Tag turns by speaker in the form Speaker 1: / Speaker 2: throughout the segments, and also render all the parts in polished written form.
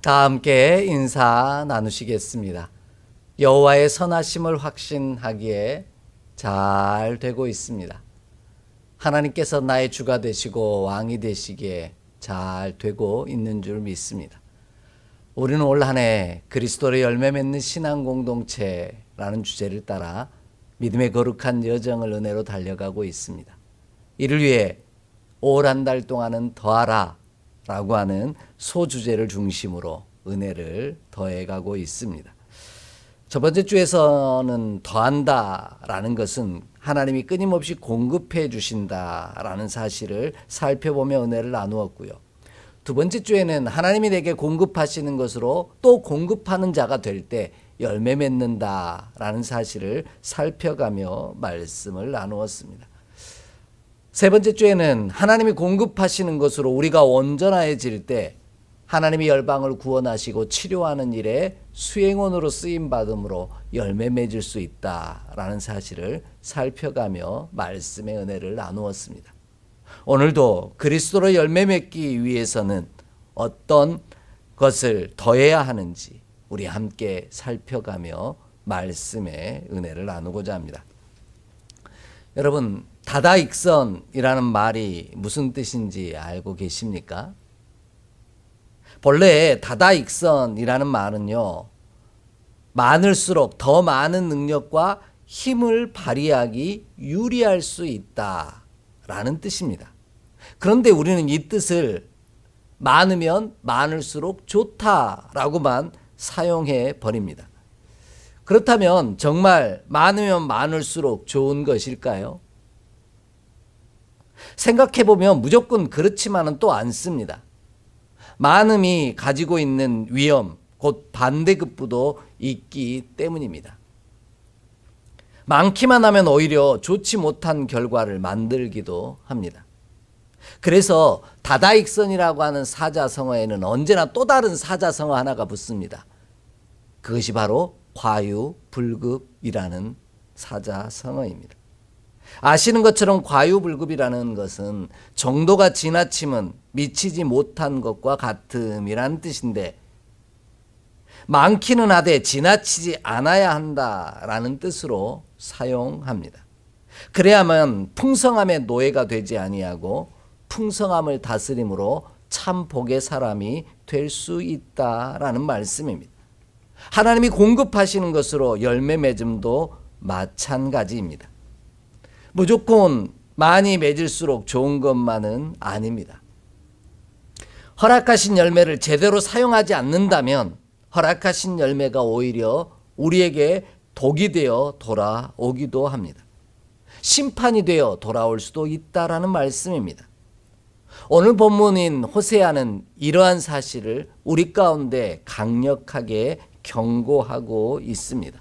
Speaker 1: 다 함께 인사 나누시겠습니다. 여호와의 선하심을 확신하기에 잘 되고 있습니다. 하나님께서 나의 주가 되시고 왕이 되시기에 잘 되고 있는 줄 믿습니다. 우리는 올 한 해 그리스도로 열매 맺는 신앙 공동체라는 주제를 따라 믿음의 거룩한 여정을 은혜로 달려가고 있습니다. 이를 위해 올 한 달 동안은 더하라 라고 하는 소주제를 중심으로 은혜를 더해가고 있습니다. 첫 번째 주에서는 더한다 라는 것은 하나님이 끊임없이 공급해 주신다 라는 사실을 살펴보며 은혜를 나누었고요. 두 번째 주에는 하나님이 내게 공급하시는 것으로 또 공급하는 자가 될 때 열매 맺는다 라는 사실을 살펴가며 말씀을 나누었습니다. 세 번째 주에는 하나님이 공급하시는 것으로 우리가 온전해질 때 하나님이 열방을 구원하시고 치료하는 일에 수행원으로 쓰임받음으로 열매 맺을 수 있다라는 사실을 살펴가며 말씀의 은혜를 나누었습니다. 오늘도 그리스도로 열매 맺기 위해서는 어떤 것을 더해야 하는지 우리 함께 살펴가며 말씀의 은혜를 나누고자 합니다. 여러분, 다다익선이라는 말이 무슨 뜻인지 알고 계십니까? 본래 다다익선이라는 말은요, 많을수록 더 많은 능력과 힘을 발휘하기 유리할 수 있다라는 뜻입니다. 그런데 우리는 이 뜻을 많으면 많을수록 좋다라고만 사용해 버립니다. 그렇다면 정말 많으면 많을수록 좋은 것일까요? 생각해보면 무조건 그렇지만은 또 않습니다. 많음이 가지고 있는 위험, 곧 반대급부도 있기 때문입니다. 많기만 하면 오히려 좋지 못한 결과를 만들기도 합니다. 그래서 다다익선이라고 하는 사자성어에는 언제나 또 다른 사자성어 하나가 붙습니다. 그것이 바로 과유불급이라는 사자성어입니다. 아시는 것처럼 과유불급이라는 것은 정도가 지나치면 미치지 못한 것과 같음이라는 뜻인데, 많기는 하되 지나치지 않아야 한다라는 뜻으로 사용합니다. 그래야만 풍성함의 노예가 되지 아니하고 풍성함을 다스림으로 참 복의 사람이 될 수 있다라는 말씀입니다. 하나님이 공급하시는 것으로 열매 맺음도 마찬가지입니다. 무조건 많이 맺을수록 좋은 것만은 아닙니다. 허락하신 열매를 제대로 사용하지 않는다면 허락하신 열매가 오히려 우리에게 독이 되어 돌아오기도 합니다. 심판이 되어 돌아올 수도 있다라는 말씀입니다. 오늘 본문인 호세아는 이러한 사실을 우리 가운데 강력하게 경고하고 있습니다.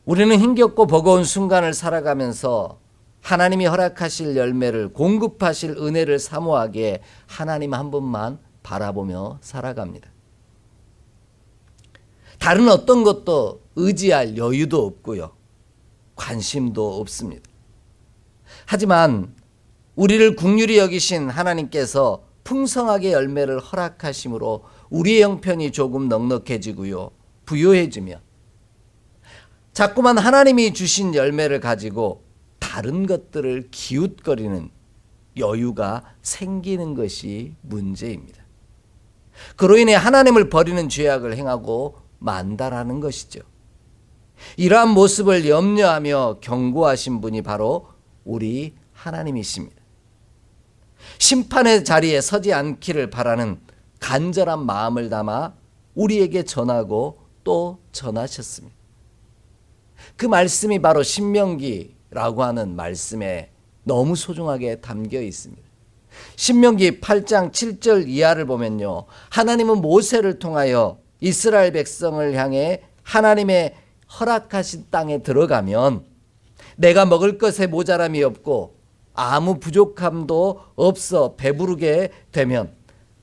Speaker 1: 우리는 힘겹고 버거운 순간을 살아가면서 하나님이 허락하실 열매를, 공급하실 은혜를 사모하기에 하나님 한 분만 바라보며 살아갑니다. 다른 어떤 것도 의지할 여유도 없고요, 관심도 없습니다. 하지만 우리를 긍휼히 여기신 하나님께서 풍성하게 열매를 허락하심으로 우리의 형편이 조금 넉넉해지고요, 부유해지며 자꾸만 하나님이 주신 열매를 가지고 다른 것들을 기웃거리는 여유가 생기는 것이 문제입니다. 그로 인해 하나님을 버리는 죄악을 행하고 만다라는 것이죠. 이러한 모습을 염려하며 경고하신 분이 바로 우리 하나님이십니다. 심판의 자리에 서지 않기를 바라는 간절한 마음을 담아 우리에게 전하고 또 전하셨습니다. 그 말씀이 바로 신명기라고 하는 말씀에 너무 소중하게 담겨 있습니다. 신명기 8장 7절 이하를 보면요, 하나님은 모세를 통하여 이스라엘 백성을 향해 하나님의 허락하신 땅에 들어가면 내가 먹을 것에 모자람이 없고 아무 부족함도 없어 배부르게 되면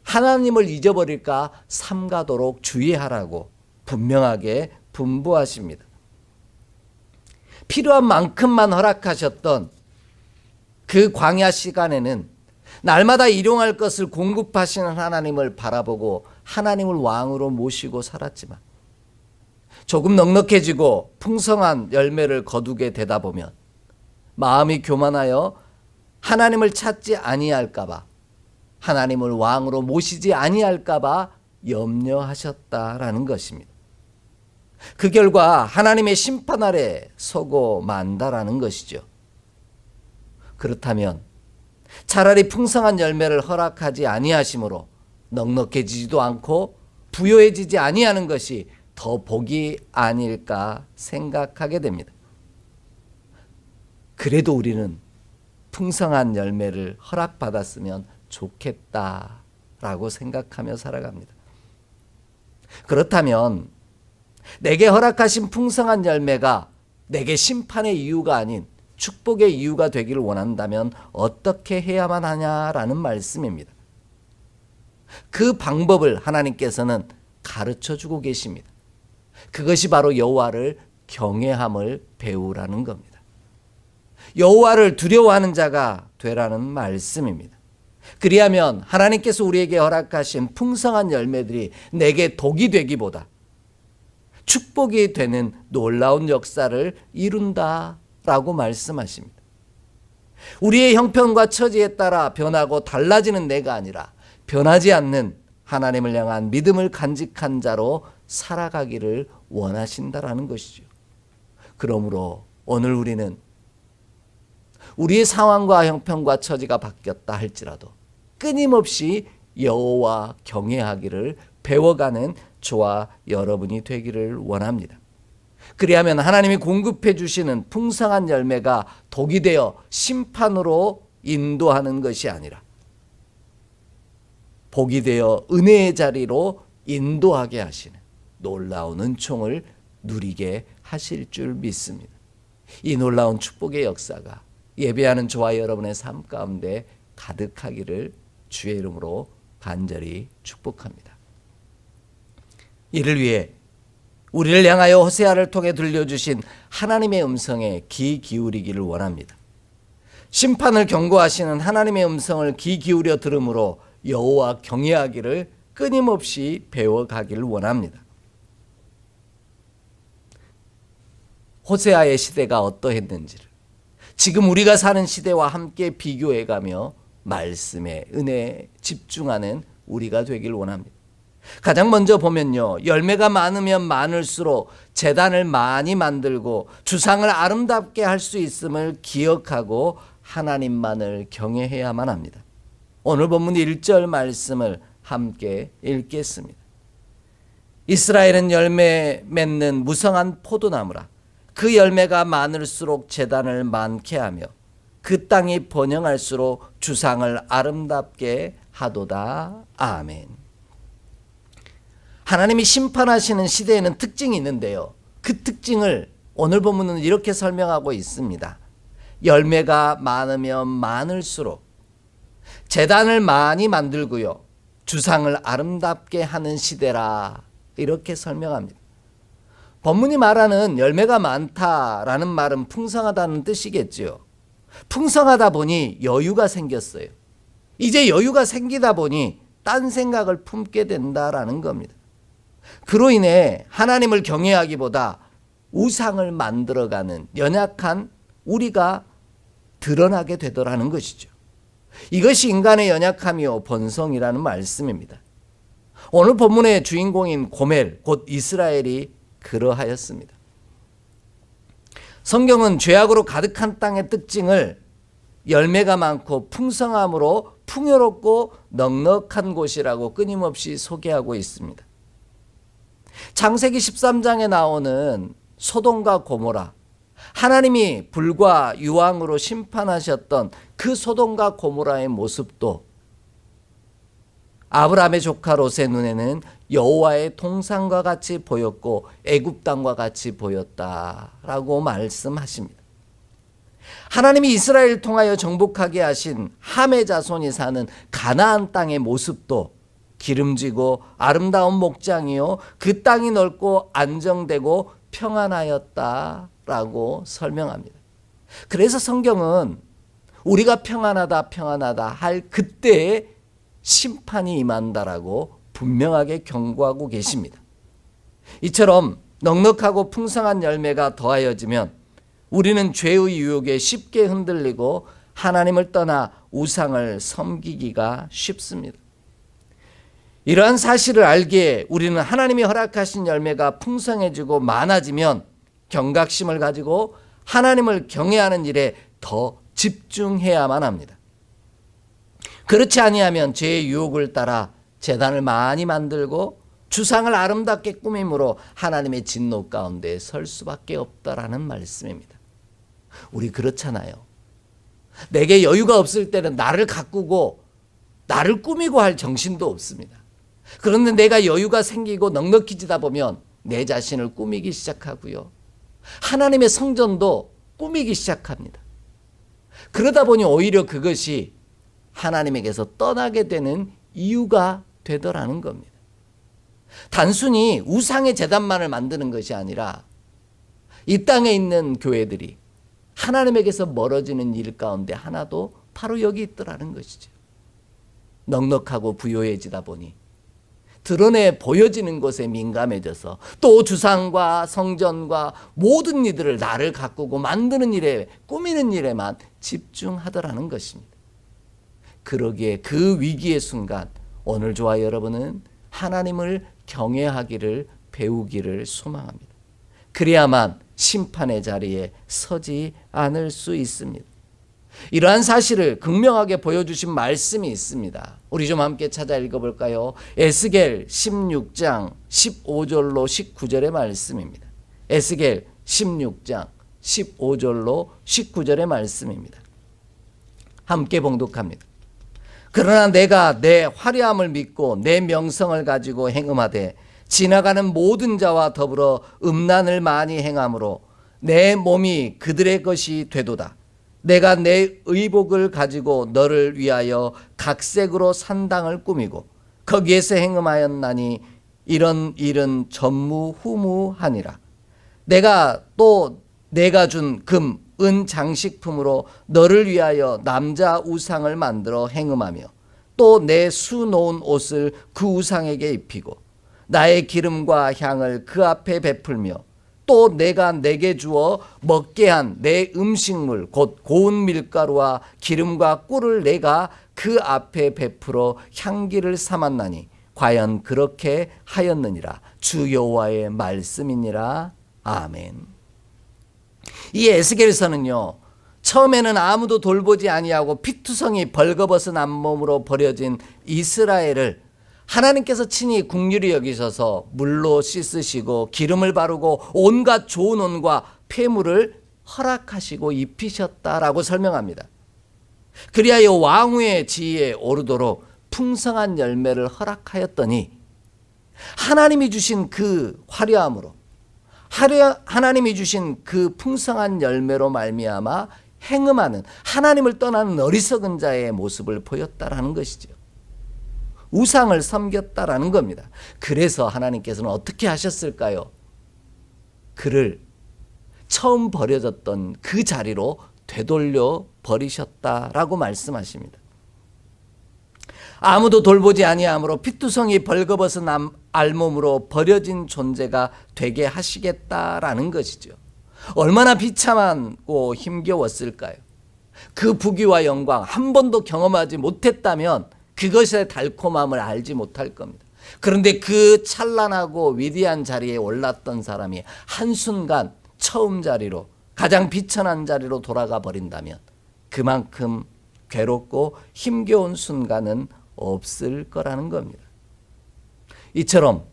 Speaker 1: 하나님을 잊어버릴까 삼가도록 주의하라고 분명하게 분부하십니다. 필요한 만큼만 허락하셨던 그 광야 시간에는 날마다 일용할 것을 공급하시는 하나님을 바라보고 하나님을 왕으로 모시고 살았지만 조금 넉넉해지고 풍성한 열매를 거두게 되다 보면 마음이 교만하여 하나님을 찾지 아니할까 봐, 하나님을 왕으로 모시지 아니할까 봐 염려하셨다라는 것입니다. 그 결과 하나님의 심판 아래 서고 만다라는 것이죠. 그렇다면 차라리 풍성한 열매를 허락하지 아니하심으로 넉넉해지지도 않고 부요해지지 아니하는 것이 더 복이 아닐까 생각하게 됩니다. 그래도 우리는 풍성한 열매를 허락받았으면 좋겠다라고 생각하며 살아갑니다. 그렇다면 내게 허락하신 풍성한 열매가 내게 심판의 이유가 아닌 축복의 이유가 되기를 원한다면 어떻게 해야만 하냐라는 말씀입니다. 그 방법을 하나님께서는 가르쳐주고 계십니다. 그것이 바로 여호와를 경외함을 배우라는 겁니다. 여호와를 두려워하는 자가 되라는 말씀입니다. 그리하면 하나님께서 우리에게 허락하신 풍성한 열매들이 내게 독이 되기보다 축복이 되는 놀라운 역사를 이룬다라고 말씀하십니다. 우리의 형편과 처지에 따라 변하고 달라지는 내가 아니라 변하지 않는 하나님을 향한 믿음을 간직한 자로 살아가기를 원하신다라는 것이죠. 그러므로 오늘 우리는 우리의 상황과 형편과 처지가 바뀌었다 할지라도 끊임없이 여호와 경외하기를 배워가는 저와 여러분이 되기를 원합니다. 그리하면 하나님이 공급해 주시는 풍성한 열매가 독이 되어 심판으로 인도하는 것이 아니라 복이 되어 은혜의 자리로 인도하게 하시는 놀라운 은총을 누리게 하실 줄 믿습니다. 이 놀라운 축복의 역사가 예배하는 저와 여러분의 삶 가운데 가득하기를 주의 이름으로 간절히 축복합니다. 이를 위해 우리를 향하여 호세아를 통해 들려주신 하나님의 음성에 귀 기울이기를 원합니다. 심판을 경고하시는 하나님의 음성을 귀 기울여 들음으로 여호와 경외하기를 끊임없이 배워가기를 원합니다. 호세아의 시대가 어떠했는지를 지금 우리가 사는 시대와 함께 비교해가며 말씀의 은혜에 집중하는 우리가 되길 원합니다. 가장 먼저 보면요, 열매가 많으면 많을수록 제단을 많이 만들고 주상을 아름답게 할 수 있음을 기억하고 하나님만을 경외해야만 합니다. 오늘 본문 1절 말씀을 함께 읽겠습니다. 이스라엘은 열매 맺는 무성한 포도나무라. 그 열매가 많을수록 제단을 많게 하며 그 땅이 번영할수록 주상을 아름답게 하도다. 아멘. 하나님이 심판하시는 시대에는 특징이 있는데요, 그 특징을 오늘 본문은 이렇게 설명하고 있습니다. 열매가 많으면 많을수록 제단을 많이 만들고요, 주상을 아름답게 하는 시대라, 이렇게 설명합니다. 본문이 말하는 열매가 많다라는 말은 풍성하다는 뜻이겠죠. 풍성하다 보니 여유가 생겼어요. 이제 여유가 생기다 보니 딴 생각을 품게 된다라는 겁니다. 그로 인해 하나님을 경외하기보다 우상을 만들어가는 연약한 우리가 드러나게 되더라는 것이죠. 이것이 인간의 연약함이요 본성이라는 말씀입니다. 오늘 본문의 주인공인 고멜, 곧 이스라엘이 그러하였습니다. 성경은 죄악으로 가득한 땅의 특징을 열매가 많고 풍성함으로 풍요롭고 넉넉한 곳이라고 끊임없이 소개하고 있습니다. 창세기 13장에 나오는 소돔과 고모라, 하나님이 불과 유황으로 심판하셨던 그 소돔과 고모라의 모습도 아브라함의 조카 롯의 눈에는 여호와의 동산과 같이 보였고 애굽 땅과 같이 보였다라고 말씀하십니다. 하나님이 이스라엘을 통하여 정복하게 하신 함의 자손이 사는 가나안 땅의 모습도 기름지고 아름다운 목장이요 그 땅이 넓고 안정되고 평안하였다라고 설명합니다. 그래서 성경은 우리가 평안하다 할 그때에 심판이 임한다라고 분명하게 경고하고 계십니다. 이처럼 넉넉하고 풍성한 열매가 더하여지면 우리는 죄의 유혹에 쉽게 흔들리고 하나님을 떠나 우상을 섬기기가 쉽습니다. 이러한 사실을 알기에 우리는 하나님이 허락하신 열매가 풍성해지고 많아지면 경각심을 가지고 하나님을 경외하는 일에 더 집중해야만 합니다. 그렇지 아니하면 죄의 유혹을 따라 제단을 많이 만들고 주상을 아름답게 꾸밈으로 하나님의 진노 가운데 설 수밖에 없다라는 말씀입니다. 우리 그렇잖아요. 내게 여유가 없을 때는 나를 가꾸고 나를 꾸미고 할 정신도 없습니다. 그런데 내가 여유가 생기고 넉넉해지다 보면 내 자신을 꾸미기 시작하고요. 하나님의 성전도 꾸미기 시작합니다. 그러다 보니 오히려 그것이 하나님에게서 떠나게 되는 이유가 되더라는 겁니다. 단순히 우상의 제단만을 만드는 것이 아니라 이 땅에 있는 교회들이 하나님에게서 멀어지는 일 가운데 하나도 바로 여기 있더라는 것이죠. 넉넉하고 부요해지다 보니 드러내 보여지는 것에 민감해져서 또 주상과 성전과 모든 이들을 나를 가꾸고 만드는 일에 꾸미는 일에만 집중하더라는 것입니다. 그러기에 그 위기의 순간 오늘 저와 여러분은 하나님을 경외하기를 배우기를 소망합니다. 그래야만 심판의 자리에 서지 않을 수 있습니다. 이러한 사실을 극명하게 보여주신 말씀이 있습니다. 우리 좀 함께 찾아 읽어볼까요? 에스겔 16장 15절로 19절의 말씀입니다. 에스겔 16장 15절로 19절의 말씀입니다. 함께 봉독합니다. 그러나 내가 내 화려함을 믿고 내 명성을 가지고 행음하되 지나가는 모든 자와 더불어 음란을 많이 행함으로 내 몸이 그들의 것이 되도다. 내가 내 의복을 가지고 너를 위하여 각색으로 산당을 꾸미고 거기에서 행음하였나니 이런 일은 전무후무하니라. 내가 또 내가 준 금, 은 장식품으로 너를 위하여 남자 우상을 만들어 행음하며 또 내 수놓은 옷을 그 우상에게 입히고 나의 기름과 향을 그 앞에 베풀며 또 내가 내게 주어 먹게 한 내 음식물 곧 고운 밀가루와 기름과 꿀을 내가 그 앞에 베풀어 향기를 삼았나니 과연 그렇게 하였느니라. 주 여호와의 말씀이니라. 아멘. 이 에스겔서는요, 처음에는 아무도 돌보지 아니하고 피투성이 벌거벗은 앞몸으로 버려진 이스라엘을 하나님께서 친히 긍휼히 여기셔서 물로 씻으시고 기름을 바르고 온갖 좋은 옷과 폐물을 허락하시고 입히셨다라고 설명합니다. 그리하여 왕후의 지위에 오르도록 풍성한 열매를 허락하였더니 하나님이 주신 그 화려함으로 하나님이 주신 그 풍성한 열매로 말미암아 행음하는 하나님을 떠나는 어리석은 자의 모습을 보였다라는 것이죠. 우상을 섬겼다라는 겁니다. 그래서 하나님께서는 어떻게 하셨을까요? 그를 처음 버려졌던 그 자리로 되돌려 버리셨다라고 말씀하십니다. 아무도 돌보지 아니하므로 피투성이 벌거벗은 알몸으로 버려진 존재가 되게 하시겠다라는 것이죠. 얼마나 비참하고 힘겨웠을까요? 그 부귀와 영광 한 번도 경험하지 못했다면 그것의 달콤함을 알지 못할 겁니다. 그런데 그 찬란하고 위대한 자리에 올랐던 사람이 한순간 처음 자리로 가장 비천한 자리로 돌아가 버린다면 그만큼 괴롭고 힘겨운 순간은 없을 거라는 겁니다. 이처럼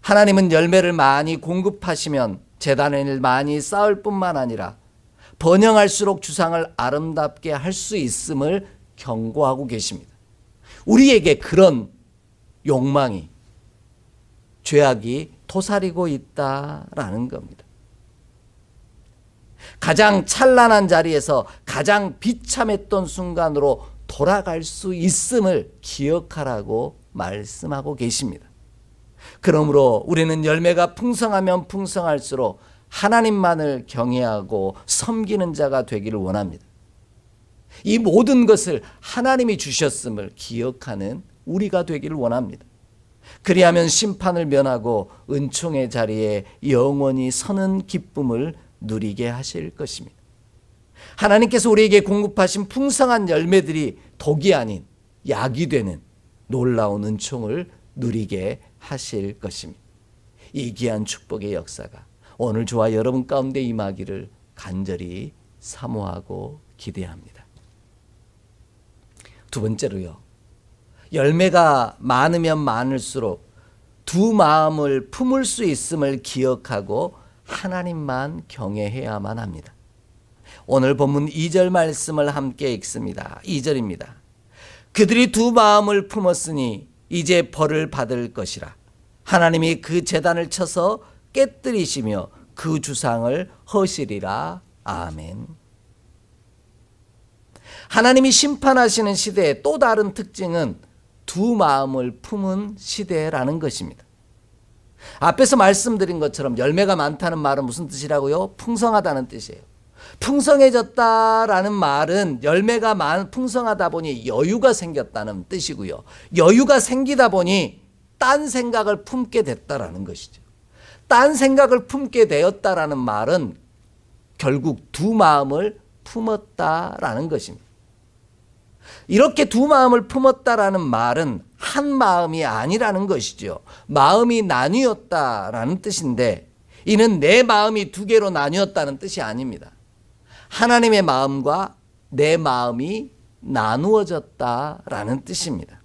Speaker 1: 하나님은 열매를 많이 공급하시면 제단을 많이 쌓을 뿐만 아니라 번영할수록 주상을 아름답게 할 수 있음을 경고하고 계십니다. 우리에게 그런 욕망이 죄악이 도사리고 있다라는 겁니다. 가장 찬란한 자리에서 가장 비참했던 순간으로 돌아갈 수 있음을 기억하라고 말씀하고 계십니다. 그러므로 우리는 열매가 풍성하면 풍성할수록 하나님만을 경외하고 섬기는 자가 되기를 원합니다. 이 모든 것을 하나님이 주셨음을 기억하는 우리가 되기를 원합니다. 그리하면 심판을 면하고 은총의 자리에 영원히 서는 기쁨을 누리게 하실 것입니다. 하나님께서 우리에게 공급하신 풍성한 열매들이 독이 아닌 약이 되는 놀라운 은총을 누리게 하실 것입니다. 이 귀한 축복의 역사가 오늘 저와 여러분 가운데 임하기를 간절히 사모하고 기대합니다. 두 번째로요, 열매가 많으면 많을수록 두 마음을 품을 수 있음을 기억하고 하나님만 경외해야만 합니다. 오늘 본문 2절 말씀을 함께 읽습니다. 2절입니다. 그들이 두 마음을 품었으니 이제 벌을 받을 것이라. 하나님이 그 제단을 쳐서 깨뜨리시며 그 주상을 허시리라. 아멘. 하나님이 심판하시는 시대의 또 다른 특징은 두 마음을 품은 시대라는 것입니다. 앞에서 말씀드린 것처럼 열매가 많다는 말은 무슨 뜻이라고요? 풍성하다는 뜻이에요. 풍성해졌다라는 말은 열매가 풍성하다 보니 여유가 생겼다는 뜻이고요. 여유가 생기다 보니 딴 생각을 품게 됐다라는 것이죠. 딴 생각을 품게 되었다라는 말은 결국 두 마음을 품었다라는 것입니다. 이렇게 두 마음을 품었다라는 말은 한 마음이 아니라는 것이죠. 마음이 나뉘었다라는 뜻인데 이는 내 마음이 두 개로 나뉘었다는 뜻이 아닙니다. 하나님의 마음과 내 마음이 나누어졌다라는 뜻입니다.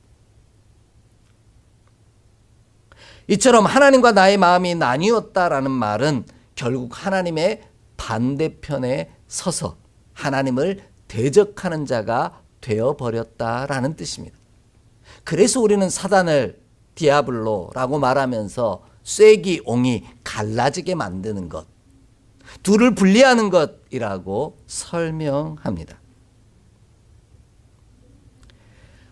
Speaker 1: 이처럼 하나님과 나의 마음이 나뉘었다라는 말은 결국 하나님의 반대편에 서서 하나님을 대적하는 자가 되어버렸다라는 뜻입니다. 그래서 우리는 사단을 디아블로라고 말하면서 쇠기 옹이 갈라지게 만드는 것, 둘을 분리하는 것이라고 설명합니다.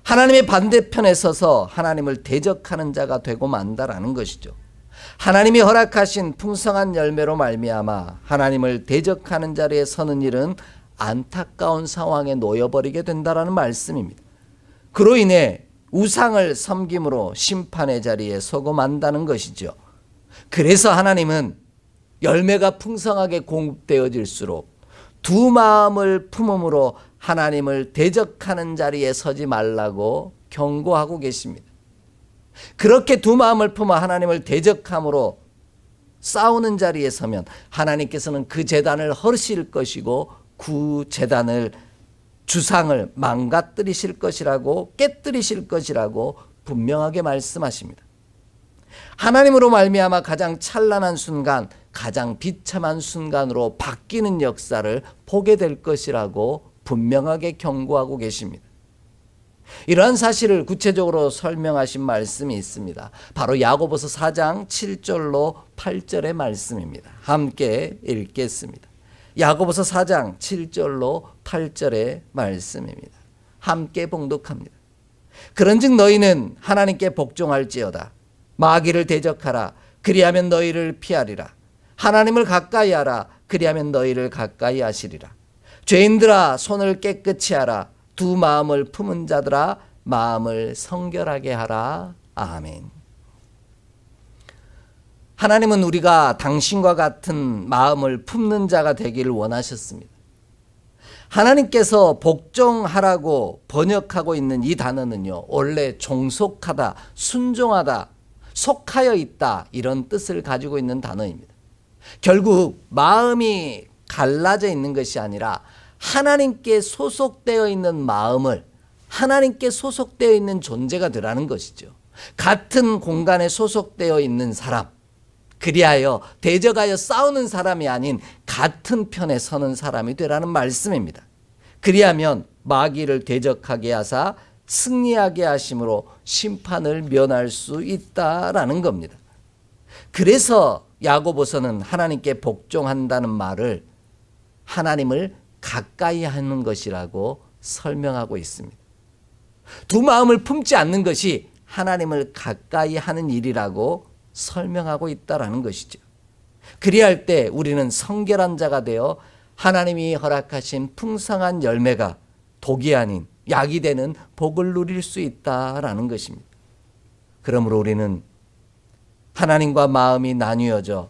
Speaker 1: 하나님의 반대편에 서서 하나님을 대적하는 자가 되고 만다라는 것이죠. 하나님이 허락하신 풍성한 열매로 말미암아 하나님을 대적하는 자리에 서는 일은 안타까운 상황에 놓여버리게 된다라는 말씀입니다. 그로 인해 우상을 섬김으로 심판의 자리에 서고 만다는 것이죠. 그래서 하나님은 열매가 풍성하게 공급되어질수록 두 마음을 품음으로 하나님을 대적하는 자리에 서지 말라고 경고하고 계십니다. 그렇게 두 마음을 품어 하나님을 대적함으로 싸우는 자리에 서면 하나님께서는 그 제단을 허르실 것이고 그 제단을 주상을 망가뜨리실 것이라고 깨뜨리실 것이라고 분명하게 말씀하십니다. 하나님으로 말미암아 가장 찬란한 순간, 가장 비참한 순간으로 바뀌는 역사를 보게 될 것이라고 분명하게 경고하고 계십니다. 이러한 사실을 구체적으로 설명하신 말씀이 있습니다. 바로 야고보서 4장 7절로 8절의 말씀입니다. 함께 읽겠습니다. 야고보서 4장 7절로 8절의 말씀입니다. 함께 봉독합니다. 그런즉 너희는 하나님께 복종할지어다. 마귀를 대적하라. 그리하면 너희를 피하리라. 하나님을 가까이 하라. 그리하면 너희를 가까이 하시리라. 죄인들아 손을 깨끗이 하라. 두 마음을 품은 자들아 마음을 성결하게 하라. 아멘. 하나님은 우리가 당신과 같은 마음을 품는 자가 되기를 원하셨습니다. 하나님께서 복종하라고 번역하고 있는 이 단어는요, 원래 종속하다, 순종하다, 속하여 있다 이런 뜻을 가지고 있는 단어입니다. 결국 마음이 갈라져 있는 것이 아니라 하나님께 소속되어 있는 마음을 하나님께 소속되어 있는 존재가 되라는 것이죠. 같은 공간에 소속되어 있는 사람, 그리하여 대적하여 싸우는 사람이 아닌 같은 편에 서는 사람이 되라는 말씀입니다. 그리하면 마귀를 대적하게 하사 승리하게 하심으로 심판을 면할 수 있다라는 겁니다. 그래서 야고보서는 하나님께 복종한다는 말을 하나님을 가까이 하는 것이라고 설명하고 있습니다. 두 마음을 품지 않는 것이 하나님을 가까이 하는 일이라고 설명하고 있다라는 것이죠. 그리할 때 우리는 성결한 자가 되어 하나님이 허락하신 풍성한 열매가 독이 아닌 약이 되는 복을 누릴 수 있다라는 것입니다. 그러므로 우리는 하나님과 마음이 나뉘어져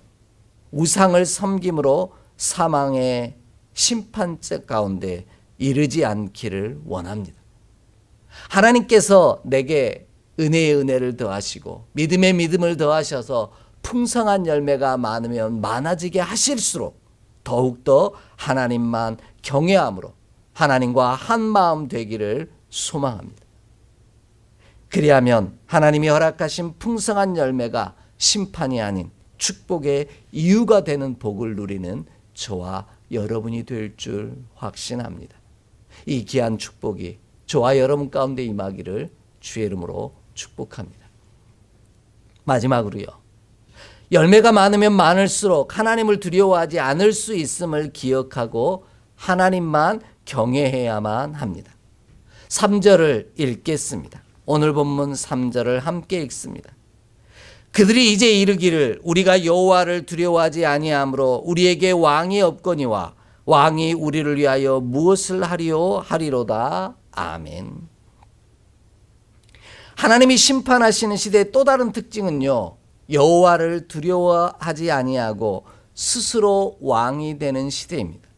Speaker 1: 우상을 섬김으로 사망의 심판죄 가운데 이르지 않기를 원합니다. 하나님께서 내게 은혜의 은혜를 더하시고 믿음의 믿음을 더하셔서 풍성한 열매가 많으면 많아지게 하실수록 더욱더 하나님만 경외함으로 하나님과 한 마음 되기를 소망합니다. 그리하면 하나님이 허락하신 풍성한 열매가 심판이 아닌 축복의 이유가 되는 복을 누리는 저와 여러분이 될 줄 확신합니다. 이 귀한 축복이 저와 여러분 가운데 임하기를 주의 이름으로 축복합니다. 마지막으로요. 열매가 많으면 많을수록 하나님을 두려워하지 않을 수 있음을 기억하고 하나님만 경외해야만 합니다. 3절을 읽겠습니다. 오늘 본문 3절을 함께 읽습니다. 그들이 이제 이르기를 우리가 여호와를 두려워하지 아니하므로 우리에게 왕이 없거니와 왕이 우리를 위하여 무엇을 하리요 하리로다. 아멘. 하나님이 심판하시는 시대의 또 다른 특징은요, 여호와를 두려워하지 아니하고 스스로 왕이 되는 시대입니다.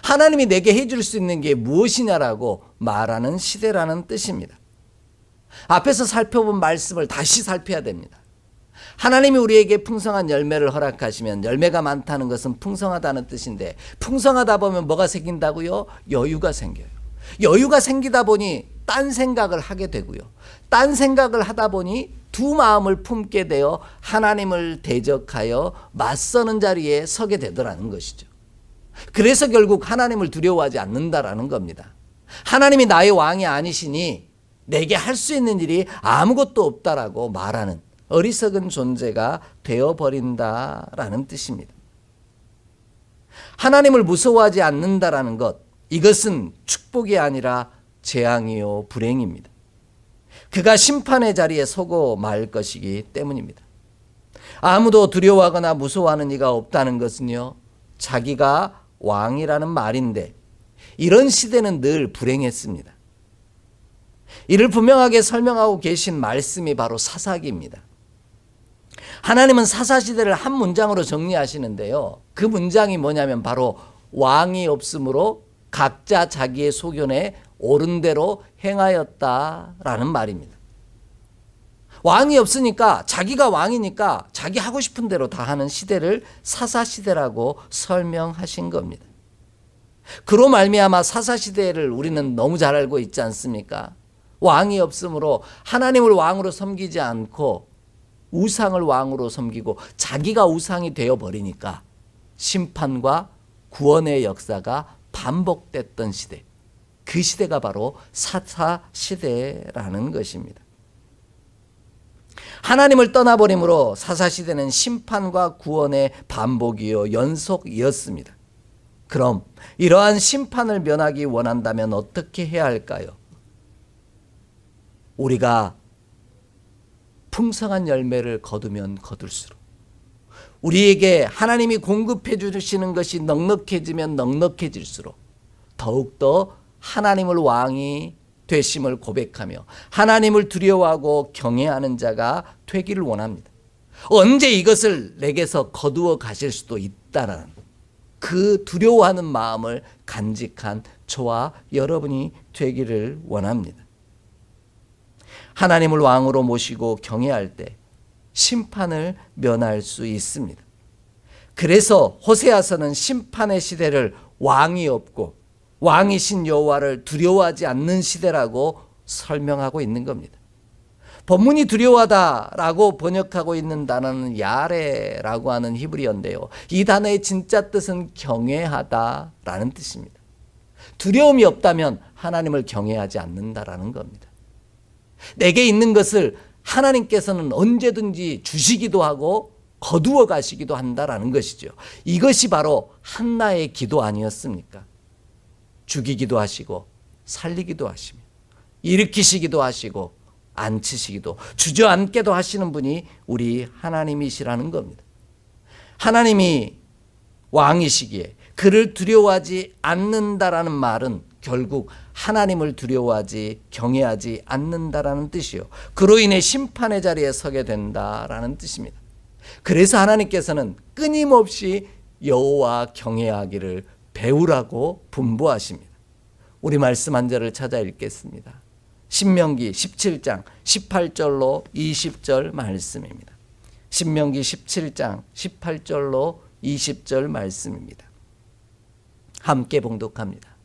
Speaker 1: 하나님이 내게 해줄 수 있는 게 무엇이냐라고 말하는 시대라는 뜻입니다. 앞에서 살펴본 말씀을 다시 살펴야 됩니다. 하나님이 우리에게 풍성한 열매를 허락하시면 열매가 많다는 것은 풍성하다는 뜻인데 풍성하다 보면 뭐가 생긴다고요? 여유가 생겨요. 여유가 생기다 보니 딴 생각을 하게 되고요. 딴 생각을 하다 보니 두 마음을 품게 되어 하나님을 대적하여 맞서는 자리에 서게 되더라는 것이죠. 그래서 결국 하나님을 두려워하지 않는다라는 겁니다. 하나님이 나의 왕이 아니시니 내게 할 수 있는 일이 아무것도 없다라고 말하는 어리석은 존재가 되어버린다라는 뜻입니다. 하나님을 무서워하지 않는다라는 것, 이것은 축복이 아니라 재앙이요 불행입니다. 그가 심판의 자리에 서고 말 것이기 때문입니다. 아무도 두려워하거나 무서워하는 이가 없다는 것은요, 자기가 왕이라는 말인데 이런 시대는 늘 불행했습니다. 이를 분명하게 설명하고 계신 말씀이 바로 사사기입니다. 하나님은 사사시대를 한 문장으로 정리하시는데요. 그 문장이 뭐냐면 바로 왕이 없으므로 각자 자기의 소견에 옳은 대로 행하였다라는 말입니다. 왕이 없으니까 자기가 왕이니까 자기 하고 싶은 대로 다 하는 시대를 사사시대라고 설명하신 겁니다. 그로 말미암아 사사시대를 우리는 너무 잘 알고 있지 않습니까? 왕이 없으므로 하나님을 왕으로 섬기지 않고 우상을 왕으로 섬기고 자기가 우상이 되어버리니까 심판과 구원의 역사가 반복됐던 시대, 그 시대가 바로 사사시대라는 것입니다. 하나님을 떠나버림으로 사사시대는 심판과 구원의 반복이요 연속이었습니다. 그럼 이러한 심판을 면하기 원한다면 어떻게 해야 할까요? 우리가 풍성한 열매를 거두면 거둘수록 우리에게 하나님이 공급해 주시는 것이 넉넉해지면 넉넉해질수록 더욱더 하나님을 왕이 되심을 고백하며 하나님을 두려워하고 경외하는 자가 되기를 원합니다. 언제 이것을 내게서 거두어 가실 수도 있다는 그 두려워하는 마음을 간직한 저와 여러분이 되기를 원합니다. 하나님을 왕으로 모시고 경외할 때 심판을 면할 수 있습니다. 그래서 호세아서는 심판의 시대를 왕이 없고 왕이신 여호와를 두려워하지 않는 시대라고 설명하고 있는 겁니다. 본문이 두려워하다라고 번역하고 있는 단어는 야레라고 하는 히브리어인데요. 이 단어의 진짜 뜻은 경외하다라는 뜻입니다. 두려움이 없다면 하나님을 경외하지 않는다라는 겁니다. 내게 있는 것을 하나님께서는 언제든지 주시기도 하고 거두어 가시기도 한다라는 것이죠. 이것이 바로 한나의 기도 아니었습니까? 죽이기도 하시고 살리기도 하시며 일으키시기도 하시고 앉히시기도 주저앉게도 하시는 분이 우리 하나님이시라는 겁니다. 하나님이 왕이시기에 그를 두려워하지 않는다라는 말은 결국 하나님을 두려워하지 경외하지 않는다라는 뜻이요. 그로 인해 심판의 자리에 서게 된다라는 뜻입니다. 그래서 하나님께서는 끊임없이 여호와 경외하기를 배우라고 분부하십니다. 우리 말씀 한 절을 찾아 읽겠습니다. 신명기 17장 18절로 20절 말씀입니다. 신명기 17장 18절로 20절 말씀입니다. 함께 봉독합니다.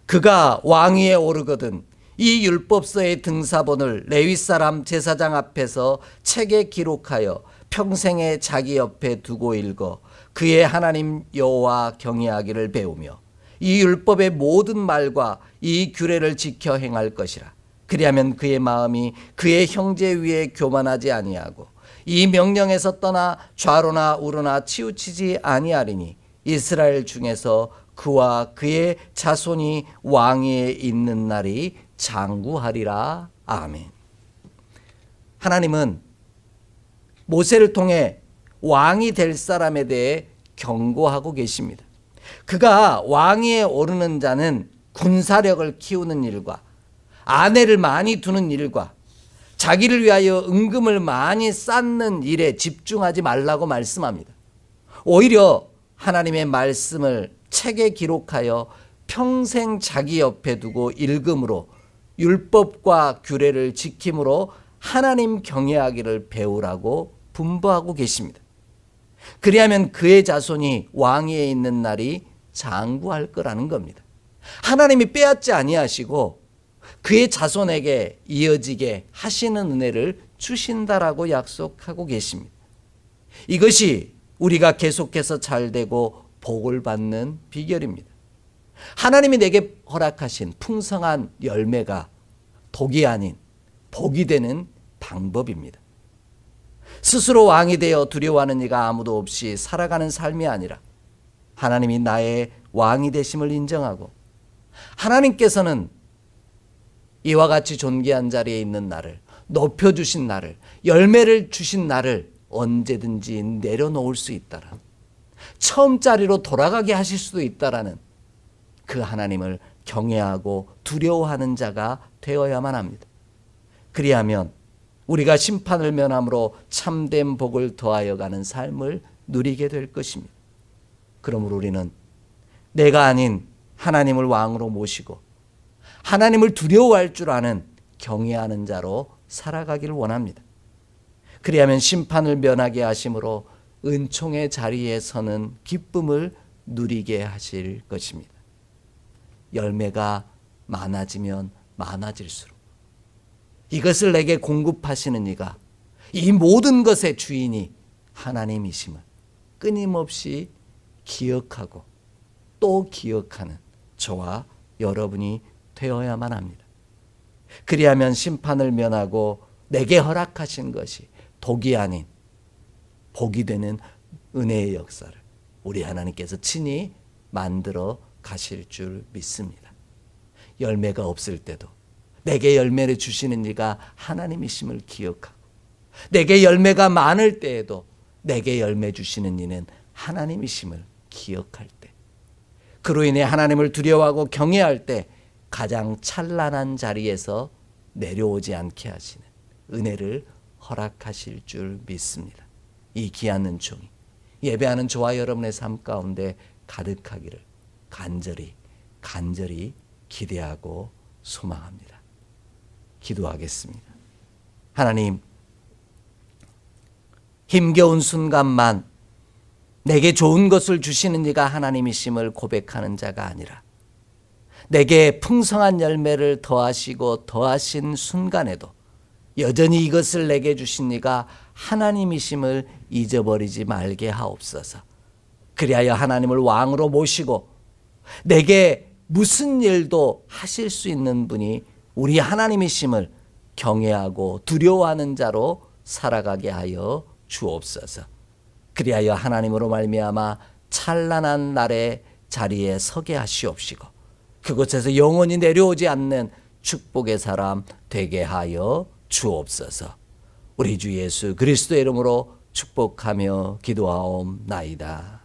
Speaker 1: 그가 왕위에 오르거든 이 율법서의 등사본을 레위 사람 제사장 앞에서 책에 기록하여 평생에 자기 옆에 두고 읽어 그의 하나님 여호와 경외하기를 배우며 이 율법의 모든 말과 이 규례를 지켜 행할 것이라. 그리하면 그의 마음이 그의 형제 위에 교만하지 아니하고 이 명령에서 떠나 좌로나 우로나 치우치지 아니하리니 이스라엘 중에서 그와 그의 자손이 왕위에 있는 날이 장구하리라. 아멘. 하나님은 모세를 통해 왕이 될 사람에 대해 경고하고 계십니다. 그가 왕위에 오르는 자는 군사력을 키우는 일과 아내를 많이 두는 일과 자기를 위하여 은금을 많이 쌓는 일에 집중하지 말라고 말씀합니다. 오히려 하나님의 말씀을 책에 기록하여 평생 자기 옆에 두고 읽음으로 율법과 규례를 지킴으로 하나님 경외하기를 배우라고 분부하고 계십니다. 그리하면 그의 자손이 왕위에 있는 날이 장구할 거라는 겁니다. 하나님이 빼앗지 아니하시고 그의 자손에게 이어지게 하시는 은혜를 주신다라고 약속하고 계십니다. 이것이 우리가 계속해서 잘되고 복을 받는 비결입니다. 하나님이 내게 허락하신 풍성한 열매가 독이 아닌 복이 되는 방법입니다. 스스로 왕이 되어 두려워하는 이가 아무도 없이 살아가는 삶이 아니라 하나님이 나의 왕이 되심을 인정하고 하나님께서는 이와 같이 존귀한 자리에 있는 나를, 높여주신 나를, 열매를 주신 나를 언제든지 내려놓을 수 있다라는, 처음 자리로 돌아가게 하실 수도 있다라는 그 하나님을 경외하고 두려워하는 자가 되어야만 합니다. 그리하면 우리가 심판을 면함으로 참된 복을 더하여 가는 삶을 누리게 될 것입니다. 그러므로 우리는 내가 아닌 하나님을 왕으로 모시고 하나님을 두려워할 줄 아는 경외하는 자로 살아가기를 원합니다. 그리하면 심판을 면하게 하심으로 은총의 자리에 서는 기쁨을 누리게 하실 것입니다. 열매가 많아지면 많아질수록 이것을 내게 공급하시는 이가 이 모든 것의 주인이 하나님이심을 끊임없이 기억하고 또 기억하는 저와 여러분이 되어야만 합니다. 그리하면 심판을 면하고 내게 허락하신 것이 독이 아닌 복이 되는 은혜의 역사를 우리 하나님께서 친히 만들어 가실 줄 믿습니다. 열매가 없을 때도 내게 열매를 주시는 이가 하나님이심을 기억하고 내게 열매가 많을 때에도 내게 열매 주시는 이는 하나님이심을 기억할 때, 그로 인해 하나님을 두려워하고 경외할 때 가장 찬란한 자리에서 내려오지 않게 하시는 은혜를 허락하실 줄 믿습니다. 이 귀한 은총이 예배하는 저와 여러분의 삶 가운데 가득하기를 간절히 기대하고 소망합니다. 기도하겠습니다. 하나님, 힘겨운 순간만 내게 좋은 것을 주시는 이가 하나님이심을 고백하는 자가 아니라 내게 풍성한 열매를 더하시고 더하신 순간에도 여전히 이것을 내게 주신 이가 하나님이심을 잊어버리지 말게 하옵소서. 그리하여 하나님을 왕으로 모시고 내게 무슨 일도 하실 수 있는 분이 우리 하나님이심을 경외하고 두려워하는 자로 살아가게 하여 주옵소서. 그리하여 하나님으로 말미암아 찬란한 날의 자리에 서게 하시옵시고 그곳에서 영원히 내려오지 않는 축복의 사람 되게 하여 주옵소서. 우리 주 예수 그리스도의 이름으로 축복하며 기도하옵나이다.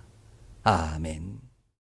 Speaker 1: 아멘.